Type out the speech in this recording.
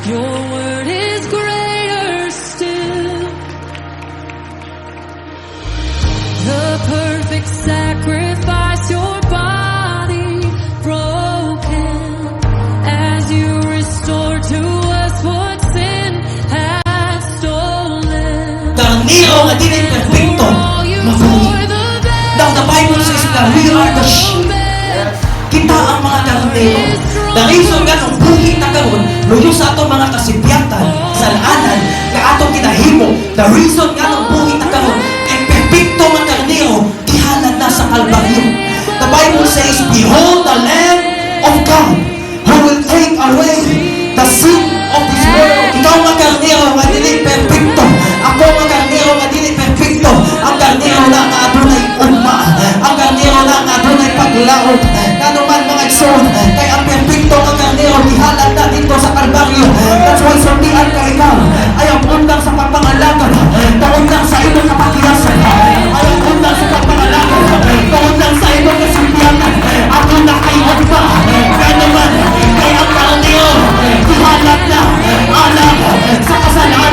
Your word is greater still. The perfect sacrifice, your body broken, as you restore to us what sin has stolen. Karniro nga dili perfecto, mabuhi. Now the Bible says that we are the sheep. Kita ang mga karniro. The reason nga ang buhi na karon, luyo sa atong mga kasipyatan, sa laanan, na atong kinahimo. The reason nga ang buhi na karon, ang perfecto mga karniro, gihalad na sa Kalbaryo. The Bible says, behold the Lamb of God, who will take away the sin of this world. Ikaw mga karniro, nga dili perfecto. Ako mga karniro, nga dili perfecto. Ang karniro lang nga adunay ugma. Ang karniro lang nga adunay paglaot. Kanuman mga igsoon, kay ang perfecto nga karniro, gihalad na dito sa Kalbaryo. That's why sundian ka ikaw. Ay ang undang sa pagpangalagan. Kaundang sa imong kapakiyasan. Ay ang undang sa pagpangalagan. Kaundang sa imong kasimpiyanan. Ako na kay ugma. Kanuman, kay ang karniro, gihalad na alam sa kasalanan.